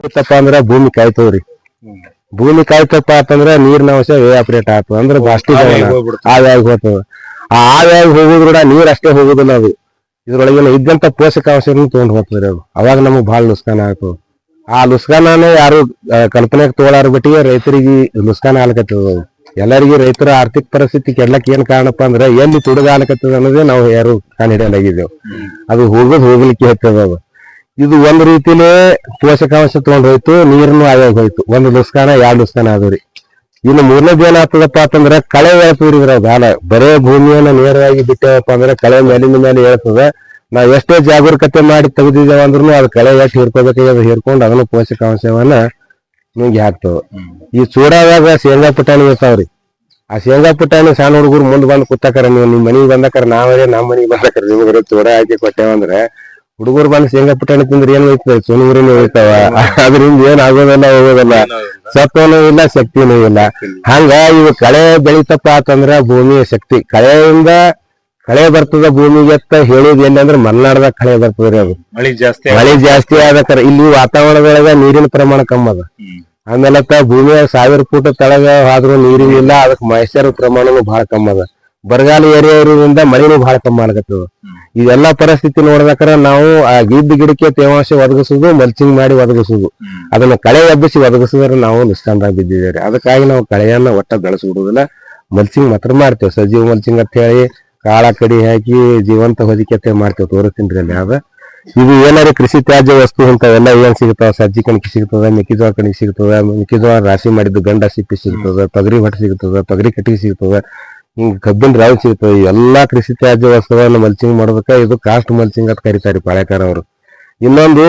ಇತ್ತಪ್ಪ ಅಂದ್ರ ಭೂಮಿ ಕಾಯ್ತವ್ರಿ. ಭೂಮಿ ಕಾಯ್ತಪ್ಪ ಅಂತಂದ್ರ ನೀರಿನ ಅಂಶ ಎವಾಪರೇಟ್ ಆಗ್ತದ ಅಂದ್ರ ಬಾಷ್ಪೀಭವನ ಆವಿಯಾಗಿ ಹೋಗ್ತದ. ಆ ಆವಿಯಾಗಿ ಹೋಗುದ್ರ ನೀರ್ ಅಷ್ಟೇ ಹೋಗುದಿಲ್ಲ, ಅದು ಇದ್ರೊಳಗಿನ ಇದ್ದಂತ ಪೋಷಕಾಂಶಗಳನ್ನು ತಗೊಂಡ್ ಹೋಗ್ತದ್ರಿ. ಅದು ಅವಾಗ ನಮಗ್ ಬಹಳ ನುಸ್ಕಾನ ಆಗ್ತದ. ಆ ನುಸ್ಕಾನೇ ಯಾರು ಕಲ್ಪನೆಗೆ ತಗೊಳ್ಳಾರ ಬಿಟ್ಟಿಗೆ ರೈತರಿಗೆ ನುಸ್ಕಾನ ಆಗ್ಲಕತ್ತದ. ಎಲ್ಲರಿಗೂ ರೈತರ ಆರ್ಥಿಕ ಪರಿಸ್ಥಿತಿ ಕೆಡ್ಲಕ್ ಏನ್ ಕಾರಣಪ್ಪ ಅಂದ್ರೆ ಎಲ್ಲಿ ತುಡುಗಾಲಕತ್ತದ ಅನ್ನೋದೇ ನಾವು ಯಾರು ಕಾಣ್ ಹಿಡಿಯಲಾಗಿದ್ದೇವೆ. ಅದು ಹೋಗ್ಲಿಕ್ಕೆ ಹತ್ತದ. ಅದು ಇದು ಒಂದ್ ರೀತಿಲೇ ಪೋಷಕಾಂಶ ತಗೊಂಡ್ ಹೋಯ್ತು, ನೀರನ್ನು ಆವಾಗ ಹೋಯ್ತು. ಒಂದು ನುಸ್ಕಾನ ಎರಡು ನುಸ್ಕಾನ ಆದ್ರಿ. ಇನ್ನು ಮೂರನೇದು ಏನಾಗ್ತದಪ್ಪ ಅಂತಂದ್ರ ಕಳೆ ಹೇಳ್ತದ್ರಿ. ಇದ್ರ ಬಾಲ ಬರೇ ಭೂಮಿಯನ್ನ ನೇರವಾಗಿ ಬಿಟ್ಟೇವಪ್ಪ ಅಂದ್ರೆ ಕಳೆ ಮೇಲಿನ ಮೇಲೆ ಹೇಳ್ತದ. ನಾವ್ ಎಷ್ಟೇ ಜಾಗರೂಕತೆ ಮಾಡಿ ತೆಗೆದಿದ್ದೇವ ಅಂದ್ರೂ ಅದು ಕಳೆ ಎಷ್ಟು ಹಿರ್ಕೋಬೇಕಾಗಿ ಅದು ಹಿರ್ಕೊಂಡು ಅದನ್ನು ಪೋಷಕಾಂಶವನ್ನ ನುಂಗಿ ಹಾಕ್ತವ. ಈ ಚೂಡಾದಾಗ ಶೇಂಗಾ ಪುಟಾಣಿ ಇರ್ತಾವ್ರಿ. ಆ ಶೇಂಗಾ ಪುಟಾಣಿ ಸಣ್ಣ ಹುಡುಗರು ಮುಂದ್ ಬಂದ್ ಕೂತಾಕರ, ನೀವು ನಿಮ್ ಮನಿಗೆ ಬಂದಕರ ನಾವೇ ನಮ್ಮ ಮನಿಗೆ ಬಂದಕರ ನಿಮ್ಗೆ ಚೂಡ ಹಾಕಿ ಕೊಟ್ಟೇವಂದ್ರೆ ಹುಡುಗರು ಬಂದು ಶೇಂಗಾ ಪುಟಾಣಿ ತಿಂದ್ರೆ ಏನ್ ಹೋಯ್ತದೆ? ಸುಣುಗುರಿನೂ ಹೋಯ್ತಾವ. ಅದರಿಂದ ಏನ್ ಆಗೋದಲ್ಲ, ಹೋಗೋದಲ್ಲ, ಸತ್ವನೂ ಇಲ್ಲ, ಶಕ್ತಿನೂ ಇಲ್ಲ. ಹಂಗ ಇವು ಕಳೆ ಬೆಳಿತಪ್ಪ ಅಂತಂದ್ರ ಭೂಮಿಯ ಶಕ್ತಿ ಕಳೆಯಿಂದ ಕಳೆ ಬರ್ತದ ಭೂಮಿಗೆ ಅಂತ ಹೇಳುದು ಎಲ್ಲಿ ಅಂದ್ರೆ ಮಲೆನಾಡದಾಗ ಕಳೆ ಬರ್ತದ್ರಿ. ಅದು ಮಳಿ ಜಾಸ್ತಿ ಆದಕರ ಇಲ್ಲಿ ವಾತಾವರಣದೊಳಗ ನೀರಿನ ಪ್ರಮಾಣ ಕಮ್ಮಿ ಅದ. ಆಮೇಲೆ ಭೂಮಿಯ 1000 ಫೂಟ್ ತಳಗ ಆದ್ರೂ ನೀರಿನಿಲ್ಲ, ಅದಕ್ಕೆ ಮಾಯಿಶ್ಚರ್ ಪ್ರಮಾಣನು ಬಹಳ ಕಮ್ಮಿ ಅದ. ಬರಗಾಲ ಏರಿಯಾ ಇರೋದ್ರಿಂದ ಮಳಿನೂ ಬಹಳ ಕಮ್ಮಿ ಆಗತ್ತದ. ಇದೆಲ್ಲಾ ಪರಿಸ್ಥಿತಿ ನೋಡ್ಬೇಕಾರ ನಾವು ಆ ಗಿಡಕ್ಕೆ ತೇವಾಂಶ ಒದಗಿಸುದು, ಮಲ್ಚಿಂಗ್ ಮಾಡಿ ಒದಗಿಸುದು, ಅದನ್ನ ಕಳೆ ಎಬ್ಬಿಸಿ ಒದಗಿಸಿದ್ರೆ ನಾವು ನುಸ್ಕಾನ್ದಾಗ ಬಿದ್ದಿದ್ದೇವೆ. ಅದಕ್ಕಾಗಿ ನಾವು ಕಳೆಯನ್ನ ಒಟ್ಟ ಬೆಳೆಸ್ಬಿಡುದಿಲ್ಲ, ಮಲ್ಚಿಂಗ್ ಮಾತ್ರ ಮಾಡ್ತೇವೆ. ಸಜೀವ ಮಲ್ಚಿಂಗ್ ಅಂತ ಹೇಳಿ ಕಾಳ ಕಡಿ ಹಾಕಿ ಜೀವಂತ ಹೊದಿಕೆ ಮಾಡ್ತೇವೆ. ತೋರಿಸ್ತೀನಿ ಅಲ್ಲಿ ಅದ. ಇದು ಏನಾರು ಕೃಷಿ ತ್ಯಾಜ್ಯ ವಸ್ತು ಇಂಥವೆಲ್ಲ ಏನ್ ಸಿಗ್ತಾವ? ಸಜ್ಜಿ ಕಣಿಕೆ ಸಿಗ್ತದ, ಮೆಕ್ಕೆಜೋಳ ಕಣಿಕೆ ಸಿಗ್ತದ, ಮೆಕ್ಕೆಜೋಳ ರಾಶಿ ಮಾಡಿದ್ದು ಗಂಡ ಸಿಪ್ಪಿ ಸಿಗ್ತದ, ತೊಗರಿ ಹೊಟ್ಟು ಸಿಗ್ತದ, ತೊಗರಿ ಕಟ್ಟಿಗೆ ಸಿಗ್ತದ, ಹಿಂಗ್ ಕಬ್ಬಿನ ರಾವ್ ಸಿಗ್ತದೆ. ಎಲ್ಲಾ ಕೃಷಿ ತ್ಯಾಜ್ಯ ವಸ್ತುಗಳನ್ನ ಮಲ್ಚಿಂಗ್ ಮಾಡೋದಕ್ಕ ಇದು ಕಾಸ್ಟ್ ಮಲ್ಚಿಂಗ್ ಅಂತ ಕರೀತಾರೆ ಪಾಳೆಕಾರ ಅವರು. ಇನ್ನೊಂದು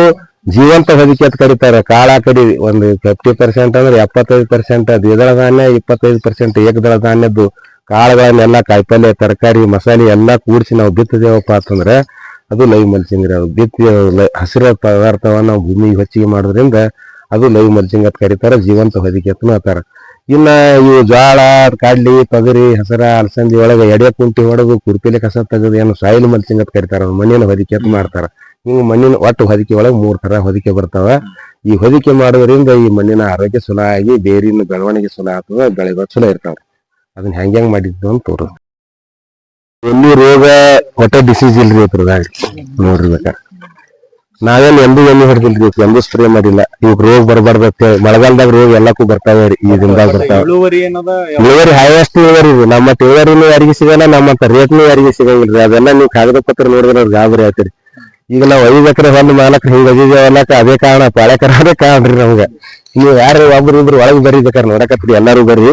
ಜೀವಂತ ಹೊದಿಕೆ ಅಂತ ಕರೀತಾರೆ. ಕಾಳ ಕಡಿ ಒಂದು 50% ಅಂದ್ರೆ 75% ದ್ವಿದಳ ಧಾನ್ಯ, 25% ಏಕದಳ ಧಾನ್ಯದ್ದು ಕಾಳುಗಳನ್ನೆಲ್ಲ ಕಾಯಿಪಲ್ಯ, ತರಕಾರಿ, ಮಸಾಲೆ ಎಲ್ಲಾ ಕೂಡಿಸಿ ನಾವು ಬಿತ್ತದೇವಪ್ಪ ಅಂತಂದ್ರೆ ಅದು ಲೈವ್ ಮಲ್ಚಿಂಗ್ ರೀ. ಅದು ಬಿತ್ತಿ ಹಸಿರು ಪದಾರ್ಥವನ್ನ ನಾವು ಭೂಮಿಗೆ ಹೊಚ್ಚಿಗೆ ಮಾಡೋದ್ರಿಂದ ಅದು ಲೈವ್ ಮಲ್ಚಿಂಗ್ ಅಂತ ಕರೀತಾರ, ಜೀವಂತ ಹೊದಿಕೆ ಅಂತನೂ ಅಂತಾರ. ಇನ್ನ ಇವು ಜ್ವಾಳ, ಕಾಡ್ಲಿ, ತೊಗರಿ, ಹಸರ, ಅಲಸಂದಿ ಒಳಗೆ ಎಡೆ ಕುಂಟಿ ಹೊಡೆದು ಕುರ್ಪಿಲೆ ಕಸ ತೆಗೆದು ಏನು ಸಾಯಿಲ್ ಮಲ್ಚಿಂಗ್ ಅಂತ ಕರೀತಾರ. ಮಣ್ಣಿನ ಹೊದಿಕೆ ಅಂತ ಮಾಡ್ತಾರ. ಹಿಂಗ್ ಮಣ್ಣಿನ ಒಟ್ಟು ಹೊದಿಕೆ ಒಳಗೆ 3 ತರ ಹೊದಿಕೆ ಬರ್ತಾವ. ಈ ಹೊದಿಕೆ ಮಾಡೋದ್ರಿಂದ ಈ ಮಣ್ಣಿನ ಆರೋಗ್ಯ ಚಲೋ ಆಗಿ ಬೇರಿನ ಬೆಳವಣಿಗೆ ಚಲೋ ಆಗ್ತದ, ಬೆಳೆಗಳು ಚಲೋ ಇರ್ತಾವ. ಅದನ್ನ ಹೆಂಗ್ ಮಾಡಿದ್ದು ಅಂತ ತೋರಿಸ್. ಎಲ್ಲಿ ರೋಗ ಹೊಟ್ಟೆ ಡಿಸೀಸ್ ಇಲ್ರಿ ಅದ್ರದಾಗ ನೋಡ್ರಿ. ಬೇಕಾರೆ ನಾವೇನ್ ಎಣ್ಣೆ ಹೊಡೆದಿಲ್ರಿ, ಎಂದು ಸ್ಪ್ರೇ ಮಾಡಿಲ್ಲ. ಇವ್ ರೋಗ ಬರಬಾರ್ದ ಮಳೆಗಾಲದಾಗ ರೋಗ ಎಲ್ಲಕ್ಕೂ ಬರ್ತಾವ್ರಿ. ಈ ದಿನದಾಗ ಬರ್ತಾವ. ಇಳುವರಿ ಹೈಯೆಸ್ಟ್ ಇಳುವರಿ ರೀ. ನಮ್ಮ ಇಳುವರಿನೂ ಯಾರಿಗೆ ಸಿಗಲ್ಲ, ನಮ್ಮ ರೇಟ್ನು ಯಾರಿಗೆ ಸಿಗಂಗಿಲ್ರಿ. ಅದೆಲ್ಲ ನೀವು ಕಾಗದ ಪತ್ರ ನೋಡಿದ್ರೆ ಅವ್ರು ಗಾಬರಿ ಆಯ್ತಿರಿ. ಈಗ ನಾವ್ 5 ಎಕರೆ ಹೊಲ ಮಾಲಕ್ ಹಿಂಗ್ ಅದಿದೇವಲ್ಲಕ ಅದೇ ಕಾರಣ, ಪಾಳೆಕರ ಅದೇ ಕಾರಣ್ರಿ ನಮ್ಗ. ನೀವು ಯಾರು ಒಬ್ರು ಒಳಗ್ ಬರ್ರಿ, ಬೇಕಾರೆ ನೋಡಕತ್ರಿ, ಎಲ್ಲಾರು ಬರ್ರಿ.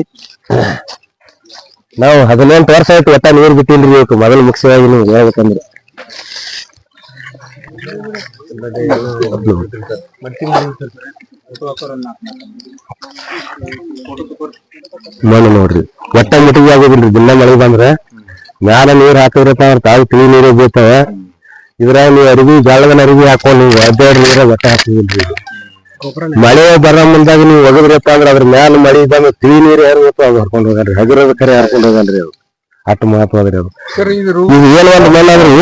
ನಾವು 18 ವರ್ಷ ಆಯ್ತು ಒಟ್ಟ ನೀರ್ ಬಿಟ್ಟಿಲ್ರಿ. ಇವತ್ತು ಮೊದಲು ಮುಖ್ಯವಾಗಿ ನೀವು ಹೇಳ್ಬೇಕಂದ್ರೆ ಮಣ್ಣು ನೋಡ್ರಿ ಒಟ್ಟ ಮಿಟಿಗೆ ಆಗೋದಿಲ್ರಿ. ದಿನ ಮಳೆ ಬಂದ್ರೆ ಮ್ಯಾಲ ನೀರ್ ಹಾಕಿದ್ರಪ್ಪ ಅವ್ರ ತಾವು ತಿಳಿ ನೀರೇ ಬೀಳ್ತಾವ. ಇದ್ರಾಗ ನೀವು ಅರಿವಿ ಜಾಳದ ಅರಿವಿ ಹಾಕೊಂಡು ನೀವು ಅಡ್ಡಾಡಿ ನೀರ ಒಟ್ಟ ಹಾಕಿದಿಲ್ರಿ. ಮಳೆ ಬರೋ ಮುಂದಾಗ ನೀವು ಒಗದ್ರಪ್ಪ ಅಂದ್ರೆ ಅದ್ರ ಮ್ಯಾಲ ಮಳಿ ಬಂದು ತಿಳಿ ನೀರು ಯಾರು ಅದು ಹರ್ಕೊಂಡು ಹೋಗಲ್ರಿ. ಹಗಿರೋದ ಕರೆ ಹರ್ಕೊಂಡು ಹೋಗಲ್ರಿ. ಅದು ಅಷ್ಟು ಮಹತ್ವ ಅದ್ರಿ. ಅದು ಇದು ಏನ್ ಒಂದು ಮಣ್ಣು ಅದ್ರಿ,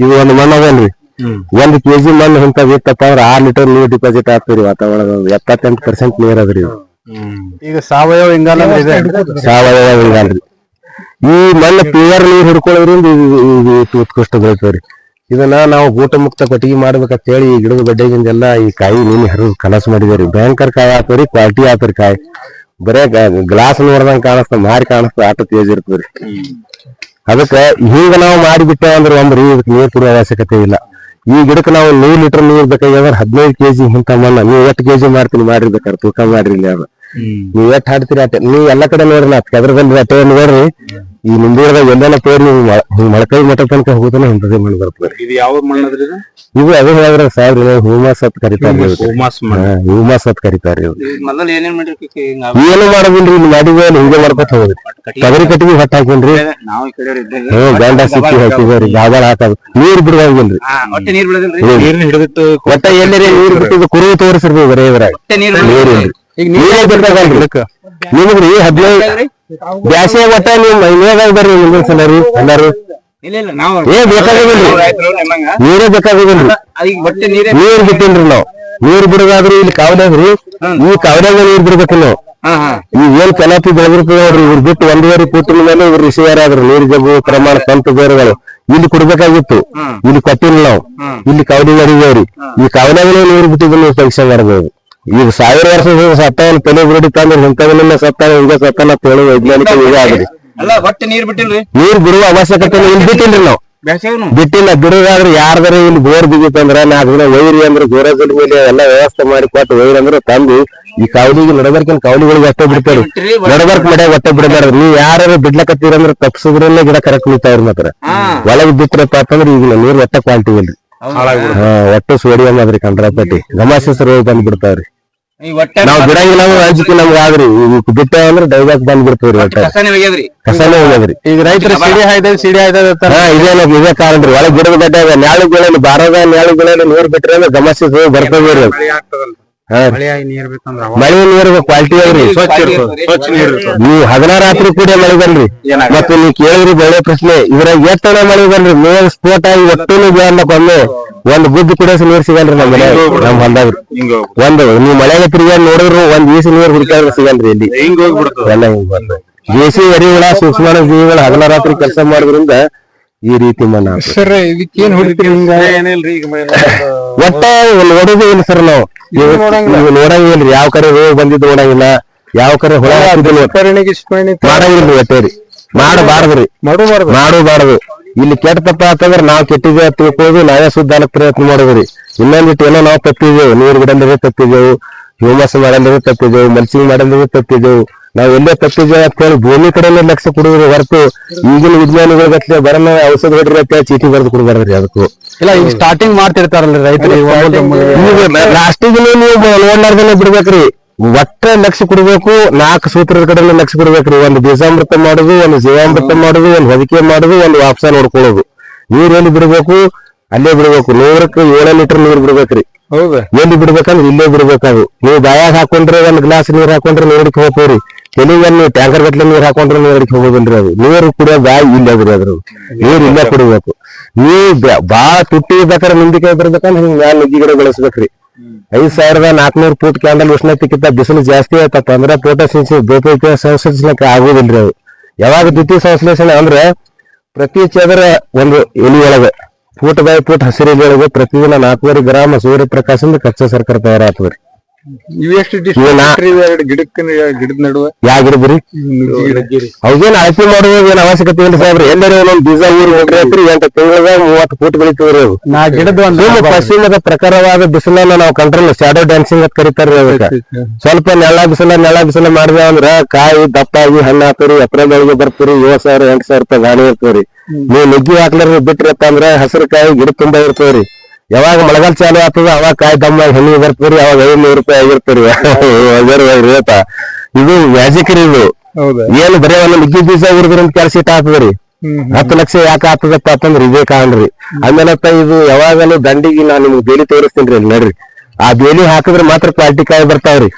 ಇದು ಒಂದು ಮಣ್ಣು ಅದಲ್ರಿ. 1 kg ಮಣ್ಣು ಇಂತ ಬಿತ್ತಪ್ಪ ಅಂದ್ರೆ 6 ಲೀಟರ್ ನೀರು ಡಿಪಾಸಿಟ್ ಆಗ್ತದ್ರಿ ವಾತಾವರಣ. 78% ನೀರ್ ಅದ್ರಿ. ಈಗ ಸಾವಯವ ಇಂಗಾಲ ಸಾವಯವ ಇಂಗಾಲ್ರಿ. ಈ ಮಣ್ಣು ಪ್ಯೂರ್ ನೀರ್ ಹಿಡ್ಕೊಳ್ಳೋದ್ರಿಂದ ಇದು ಉತ್ಕೃಷ್ಟ ಬೆಳಿತವ್ರಿ. ಇದನ್ನ ನಾವು ಊಟ ಮುಕ್ತ ಕಟ್ಟಿಗೆ ಮಾಡ್ಬೇಕಂತ ಹೇಳಿ ಈ ಗಿಡದ ಗಡ್ಡೆಗಿಂದೆಲ್ಲ ಈ ಕಾಯಿ ನೀನು ಹರಿದು ಕಲಸ ಮಾಡಿದೇವ್ರಿ. ಭಯಂಕರ ಕಾಯಿ ಆತವ್ರಿ, ಕ್ವಾಲಿಟಿ ಆತರಿ ಕಾಯಿ. ಬರೇ ಗ್ಲಾಸ್ ನೋಡ್ದಂಗ ಕಾಣಿಸ್ತ, ಮಾರಿ ಕಾಣಿಸ್ತ, ಆಟ ತೇಜ್ ಇರ್ತದ್ರಿ. ಅದಕ್ಕ ಹಿಂಗ ನಾವು ಮಾಡಿಬಿಟ್ಟೆ ಅಂದ್ರೆ ಒಂದ್ರಿ ಇದಕ್ಕೆ ನೀರ್ ತುರುವ ಅವಶ್ಯಕತೆ ಇಲ್ಲ. ಈ ಗಿಡಕ್ಕೆ ನಾವು 100 ಲೀಟರ್ ನೀರ್ ಬೇಕಾದ್ರೆ 15 kg ಇಂತ ಮಣ್ಣ ನೀವು 8 kg ಮಾಡ್ತೀನಿ ಮಾಡಿರ್ಬೇಕಾರೆ ತೂಕ ಮಾಡ್ರಿ. ಇಲ್ಲಿ ಅದು ನೀವ್ ಎಟ್ ಹಾಡ್ತೀರಿ ಅಟ್ಟೆ. ನೀವ್ ಎಲ್ಲಾ ಕಡೆ ನೋಡ್ರಿ, ನಾ ಕೆದ್ರದಲ್ಲಿ ಅಟ್ಟೆ ನೋಡ್ರಿ. ಈ ನಿಂಬೂರದಾಗ ಎಲ್ಲೆಲ್ಲ ತೋರಿ ನೀವು ಮೊಳಕೈ ಮಠ ತನಕ ಹೋಗುದನ ಇಂಥದೇ ಮಣ್ಣು ಬರ್ತದೆ. ಇದು ಯಾವ ಮಣ್ಣದ್ರಿ? ಇದು ಅದೇ ಹೇಳಿದ್ರೆ ಸಾಹೇಬ್ರಿ, ಹ್ಯೂಮಸ್ ಅಂತ ಕರಿತಾರ್ರಿ. ಹ್ಯೂಮಸ್ ಅಂತ ಕರಿತಾರ್ರಿ. ಏನು ಮಾಡೋದಿಲ್ರಿ, ಇಲ್ಲಿ ಮಾಡಿದ್ವಿ ಹಿಂಗೆ ಮಾಡ್ಕೊತ ಹೋದ್ರಿ. ತೊಗರಿ ಕಟ್ಟಿಗೆ ಹೊಟ್ಟ ಹಾಕಿನ್ರಿ, ಗಂಡ ಸಿಕ್ಕಿ ಹಾಕಿದ್ರಿ, ಗಾಬಾಳ ಹಾಕೋದು. ನೀರ್ ಬಿಡುವಾಗಿಲ್ರಿ, ಒಟ್ಟ ಎಲ್ಲರಿ ನೀರ್ ಬಿಟ್ಟಿದ್ದು ಕುರುವು ತೋರಿಸ್ರಿ. ಬರೀ ಇದ್ರಾಗ ನೀರಿಲ್ರಿ. ನೀರೇ ಬೇಕಾಗಲ್ರಿ ನಿಮಗ್ರಿ. 15 ಬ್ಯಾಸಿಗೆ ಒಟ್ಟ ನೀವು ಮೈಮೇದಾಗ ಬರ್ರಿ ಮುಂದಿನ ಸಲ ರೀ ಎಲ್ಲಾರು. ಇಲ್ಲ ನಾವು ಏನ್ ಬೇಕಾಗಿಲ್ರಿ ನೀರೇ ಬೇಕಾಗಿಲ್ರಿ ಒಟ್ಟೆ ನೀರೇ ನೀರ್ ಬಿಟ್ಟಿನ್ರಿ ನಾವ್ ನೀರ್ ಬಿಡೋದಾದ್ರಿ ಇಲ್ಲಿ ಕಾವಲಾಗ್ರಿ ಈ ಕಾವಲಾಗ ನೀರ್ ಬಿಡ್ಬೇಕು ನಾವು ಈಗ ಏನ್ ಕೆಲಾಪಿ ಬೆಳೆದಿರ್ತದ ನೋಡ್ರಿ ಇವ್ರು ಬಿಟ್ಟು 1.5 ಫೂಟಿನ ಮೇಲೆ ಇವ್ರು ರಿಸೀವರ್ ಆದ್ರಿ ನೀರ್ ಜಗ್ಗು ಪ್ರಮಾಣ ಸ್ವಂತ ಬೇರುಗಳು ಇಲ್ಲಿ ಕೊಡ್ಬೇಕಾಗಿತ್ತು ಇಲ್ಲಿ ಕೊಟ್ಟಿಲ್ಲ ನಾವು ಇಲ್ಲಿ ಕಾವಲಿ ಮಾಡಿದೇವ್ರಿ ಈ ಕಾವಲಾಗಲೇ ನೀರ್ ಬಿಟ್ಟಿದ್ದು ನೀವು ಪರೀಕ್ಷೆ ಮಾಡ್ಬೋದು ಈಗ 1000 ವರ್ಷ ಸತ್ತಾವನ್ ತಲೆ ಬಿಡಿ ತಂದ್ರೆ ಇಂಥವನ್ನೆಲ್ಲ ಸತ್ತಾನ ಈಗ ಸತ್ತಾನ ಅಂತ ಹೇಳಿ ವೈಜ್ಞಾನಿಕ ಈಗ ಆದ್ರಿ ಅಲ್ಲ ಒಟ್ಟೆ ನೀರ್ ಬಿಟ್ಟಿಲ್ರಿ ನೀರ್ ಬಿಡುವ ಅವಶ್ಯಕತೆ ಇಲ್ಲಿ ಬಿಟ್ಟಿಲ್ರಿ ನಾವು ಬಿಟ್ಟಿಲ್ಲ ಬಿಡುದಾದ್ರೆ ಯಾರ್ದಾರ ಇಲ್ಲಿ ಬೋರ್ ಬಿಗಿತ್ತಂದ್ರ 4 ದಿನ ವೈರಿ ಅಂದ್ರೆ ಗೋರಜಲ್ ಮೇಲೆ ಎಲ್ಲಾ ವ್ಯವಸ್ಥೆ ಮಾಡಿ ಕೊಟ್ಟು ವೈರ್ ಅಂದ್ರೆ ತಂದು ಈ ಕಾವಲಿಗೆ ನಡಬರ್ಕಿನ ಕಾವಲಿಗಳಿಗೆ ಅಷ್ಟೇ ಬಿಡ್ತಾರ ನಡಬರ್ಕ್ ಮಡ್ಯಾಗ ಒಟ್ಟೆ ಬಿಡಬಾರ್ದು ನೀವ್ ಯಾರು ಬಿಡ್ಲಕತ್ತೀರಂದ್ರ ತಪ್ಸಿದ್ರಲ್ಲೇ ಗಿಡ ಕರೆಕ್ಟ್ ಉಳಿತಾವ್ರ ಮಾತ್ರ ಒಳಗ್ ಬಿಟ್ರಪ್ಪ ಅಂತಂದ್ರೆ ಈಗ ನೀರ್ ಒಟ್ಟ ಕ್ವಾಲಿಟಿ ಇಲ್ರಿ ಒಟ್ಟು ಸೋಡಿಯಂ ಅದ್ರಿ ಕಂಡ್ರಾಪಟ್ಟಿ ಗಮಾಸೆಸರು ಬಂದ್ ಬಿಡ್ತಾವ್ರಿ ನಾವ್ ಬಿಡಂಗಿಲ್ಲ ಅಂಜಿಕೆ ನಮ್ಗೆ ಆದ್ರಿ ಬಿಟ್ಟ ಅಂದ್ರೆ ಡೈವಾಕ್ ಬಂದ್ ಬಿಡ್ತೀವ್ರಿ ಒಟ್ಟ ಕಸಾನೇ ಹೋಗ್ಯದ್ರಿ ಈಗ ರೈತರ ಸಿಡಿ ಹಾಯ್ದ ಇದೇ ಕಾರಣ ರೀ ಒಳಗ್ ಗಿಡದ ಗಡ್ಡ ನ್ಯಾಳಿ ಬೆಳೆಯಲ್ಲಿ ಬಾರದ ನ್ಯಾಳಿ ಬೆಳೆಯಲ್ಲಿ ನೀರ್ ಬಿಟ್ರೆ ಅಂದ್ರೆ ಗಮನಿಸಿ ಬರ್ತದೆ ರೀ ಮಳೆ ನೀರು ಕ್ವಾಲಿಟಿ ಅವ್ರಿ ನೀವು 16 ರಾತ್ರಿ ಕೂಡ ಮಳೆ ಬನ್ರಿ ಮತ್ತೆ ನೀವು ಕೇಳಿದ್ರಿ ಬೆಳೆ ಪ್ರಶ್ನೆ ಇದ್ರಾಗ ಎಷ್ಟನ ಮಳೆ ಬನ್ರಿ ಮೇಲ್ ಸ್ಫೋಟ ಆಗಿ ಒಟ್ಟು ಬೆಳಕೊಮ್ಮೆ ಒಂದ್ ಗುದ್ದು ಕುಡಿಯೋಸ್ ನೀರ್ ಸಿಗಲ್ರಿ ನಮ್ ಮನೆ ನಮ್ ಹೊಲ್ದಾಗ್ರಿ ಒಂದು ನೀವ್ ಮಳೆಗೆ ತಿರ್ಗಿ ನೋಡಿದ್ರು ಒಂದ್ ಈಸಿ ನೀರ್ ಹುಡುಕಾದ್ರೆ ಸಿಗಲ್ರಿ ಇಲ್ಲಿ ಎಲ್ಲ ಹಿಂಗ್ ಬಂದು ದೇಸಿ ಎರಿಹುಳ ಸೂಕ್ಷ್ಮ ಜೀವಿಗಳು 16 ರಾತ್ರಿ ಕೆಲಸ ಮಾಡೋದ್ರಿಂದ ಈ ರೀತಿ ಮನ ಸರ್ ಇದಕ್ಕೇನ್ ಹೊಡಿತೀರಿ ಒಟ್ಟ ನೋಡೋದು ಇಲ್ಲ ಸರ್ ನಾವು ನೀವು ನೋಡಂಗಿಲ್ರಿ ಯಾವ ಕಡೆ ರೋಗ ಬಂದಿದ್ದು ನೋಡಂಗಿಲ್ಲ ಯಾವ ಕಡೆ ಹುಳ ಮಾಡಂಗಿಲ್ರಿ ಒಟ್ಟೇರಿ ಮಾಡಬಾರ್ದ್ರಿ ಮಾಡಬಾರ್ದು ಇಲ್ಲಿ ಕೆಟ್ಟಪ್ಪ ಅಂತಂದ್ರೆ ನಾವ್ ಕೆಟ್ಟಿದ್ದೇವೆ ತಿಳ್ಕೋದು ನಾವೇ ಸುದ್ದಾನಕ್ ಪ್ರಯತ್ನ ಮಾಡೋದ್ರಿ ಇನ್ನೊಂದಿಟ್ಟು ಏನೋ ನಾವು ತಪ್ಪಿದ್ದೇವೆ ನೀರ್ ಬಿಡಂದ್ರೆ ತಪ್ಪಿದ್ದೆವು ಹ್ಯೂಮಸ್ ಮಾಡಂದ್ರೆ ತಪ್ಪಿದ್ದೆವು ಮಲ್ಚಿಂಗ್ ಮಾಡಂದ್ರೆ ತಪ್ಪಿದ್ದೆವು ನಾವ್ ಎಲ್ಲೇ ತಪ್ಪಿದ್ದೇವೆ ಅಂತ ಹೇಳಿ ಭೂಮಿ ಕಡೆನೇ ಲಕ್ಷ್ಯ ಕೊಡುವುದು ಹೊರತು ಈಗಿನ ವಿಜ್ಞಾನಿಗಳ ಗಟ್ಲೆ ಬರನ ಔಷಧ ಹೊಡ್ರಿ ಅಂತ ಚೀಟಿ ಬರೆದು ಕೊಡ್ಬಾರ್ದ್ರಿ ಅದಕ್ಕೂ ಇಲ್ಲ ಈಗ ಸ್ಟಾರ್ಟಿಂಗ್ ಮಾಡ್ತಿರ್ತಾರಲ್ರಿ ರೈತರಿಗೆ ಲಾಸ್ಟಿಗೆ ನೀವು ನೋಡ್ಲಾರ್ದನೆ ಬಿಡ್ಬೇಕ್ರಿ ಒಟ್ಟ ಲಕ್ಷ ಕೊಡ್ಬೇಕು 4 ಸೂತ್ರದ ಕಡೆ ಲಕ್ಷ ಕೊಡ್ಬೇಕ್ರಿ ಒಂದು ಬೀಜಾಮೃತ ಮಾಡುದು ಒಂದು ಜೀವಾಮೃತ ಮಾಡುದು ಒಂದು ಹೊದಿಕೆ ಮಾಡುದು ಒಂದು ವಾಪಸ ನೋಡ್ಕೊಳ್ಳೋದು ನೀರ್ ಎಲ್ಲಿ ಬಿಡ್ಬೇಕು ಅಲ್ಲೇ ಬಿಡ್ಬೇಕು 100ಕ್ಕೆ 7 ಲೀಟರ್ ನೀರ್ ಬಿಡ್ಬೇಕ್ರಿ ಹೌದಾ ಎಲ್ಲಿ ಬಿಡ್ಬೇಕಂದ್ರೆ ಇಲ್ಲೇ ಬಿಡ್ಬೇಕಾದ್ರು ನೀವು ಬಾಯಾಗ ಹಾಕೊಂಡ್ರೆ ಒಂದ್ ಗ್ಲಾಸ್ ನೀರ್ ಹಾಕೊಂಡ್ರೆ ನೀರಡಿಕೆ ಹೋಗ್ತೀವ್ರಿ ತೆಲಿಗೆ ನೀವು ಟ್ಯಾಂಕರ್ ಗಟ್ಲೆ ನೀರ್ ಹಾಕೊಂಡ್ರೆ ನೀರಡಿಕೆ ಹೋಗೋದಿಲ್ರಿ ಅದು ನೀರು ಕುಡಿಯೋ ಬಾಯಿ ಇಲ್ಲ ಬಿಡಿ ಅದ್ರ ನೀರ್ ಇಲ್ಲೇ ಕುಡಿಬೇಕು ನೀವು ಬಾಳ ತುಟ್ಟಿ ಬೇಕಾದ್ರೆ ನಿಂಬಿಕೆ ಬರ್ಬೇಕಂದ್ರೆ ಹಿಂಗ್ ಮ್ಯಾಲ ನುಗ್ಗಿ ಗಿಡ ಬೆಳೆಸ್ಬೇಕ್ರಿ 5400 ಫೂಟ್ ಕ್ಯಾಂಡಲ್ ಉಷ್ಣತೆಕ್ಕಿಂತ ಬಿಸಿಲು ಜಾಸ್ತಿ ಆಯ್ತಪ್ಪ ಅಂದ್ರೆ ದ್ವಿತೀಯ ಸಂಶ್ಲೇಷಣೆ ಆಗುದಿಲ್ರಿ ಅದು ಯಾವಾಗ ದ್ವಿತೀಯ ಸಂಶ್ಲೇಷಣೆ ಅಂದ್ರೆ ಪ್ರತಿ ಚದರ ಒಂದು ಎಲಿ ಒಳಗೆ ಫೂಟ್ ಬೈ ಫೂಟ್ ಹಸಿರು ಎಲಿ ಒಳಗೆ ಪ್ರತಿದಿನ 400 ಗ್ರಾಮ್ ಸೂರ್ಯಪ್ರಕಾಶದಿಂದ ಕಚ್ಚಾ ಸರ್ಕಾರ ತಯಾರಾಗ್ತದ್ರಿ ಗಿಡದ ನಡುವೆ ಯಾವ ಗಿಡದ್ರಿ ಅವಾಗೇನ್ ಅಳತೆ ಮಾಡುವಾಗ ಏನ್ ಅವಶ್ಯಕತೆ ಇಲ್ಲ ಸಾಹೇಬ್ರಿ ಎಲ್ಲರೂ ಒಂದೊಂದ್ ಬೀಜ ಊರಿ ಹೋಗ್ರಿ 8 ತಿಂಗಳದಾಗ 30 ಫೂಟ್ ಬೆಳಿತೀವ್ರಿ ಅದು ಪಶ್ಚಿಮದ ಪ್ರಕಾರವಾದ ಬಿಸಿಲನ್ನ ನಾವು ಕಂಟ್ರೋಲ್ ಶಾಡೋ ಡ್ಯಾನ್ಸಿಂಗ್ ಅಂತ ಕರಿತಾರ್ರಿ ಅದಕ್ಕ ಸ್ವಲ್ಪ ನೆಳ ಬಿಸಿಲ ಮಾಡಿದೆ ಅಂದ್ರ ಕಾಯಿ ದಪ್ಪಾಗಿ ಹಣ್ಣು ಹಾಕ್ತವ್ರಿ ಏಪ್ರಿಲ್ ಒಳಗೆ ಬರ್ತೀರಿ 7,000 8,000 ರೂಪಾಯಿ ಗಾಡಿ ಇರ್ತವ್ರಿ ನೀವು ನುಗ್ಗಿ ಹಾಕ್ಲಾರ ಬಿಟ್ರಪ್ಪ ಅಂದ್ರ ಹಸಿರು ಕಾಯಿ ಗಿಡ ತುಂಬಾ ಇರ್ತವ್ರಿ ಯಾವಾಗ ಮಳೆಗಾಲ ಚಾಲು ಆಗ್ತದ ಅವಾಗ ಕಾಯಿ ದಮ್ಮಾಗಿ ಹಣ್ಣಿ ಬರ್ತದ್ರಿ ಅವಾಗ 500 ರೂಪಾಯಿ ಆಗಿರ್ತರಿ ರೇಟ ಇದು ಮ್ಯಾಜಿಕ್ ರೀ ಇದು ಏನು ಬರೀ ಒಂದು ನುಗ್ಗಿ ಬೀಜ ಉರಿದ್ರಂತ ಕ್ಯಾಲ್ಸಿಟ್ ಆಗ್ತದ್ರಿ 10 ಲಕ್ಷ ಯಾಕೆ ಆಗ್ತದಪ್ಪ ಅಂತಂದ್ರೆ ಇದೇ ಕಾಣ್ರಿ ಆಮೇಲಪ್ಪ ಇದು ಯಾವಾಗಲೂ ದಂಡಿಗೆ ನಾನ್ ನಿಮ್ಗೆ ಬೇಲಿ ತೋರಿಸ್ತೀನಿ ಅಲ್ಲಿ ನೋಡ್ರಿ ಆ ಬೇಲಿ ಹಾಕಿದ್ರೆ ಮಾತ್ರ ಕ್ವಾಲಿಟಿ ಕಾಯಿ ಬರ್ತಾವ್ರಿ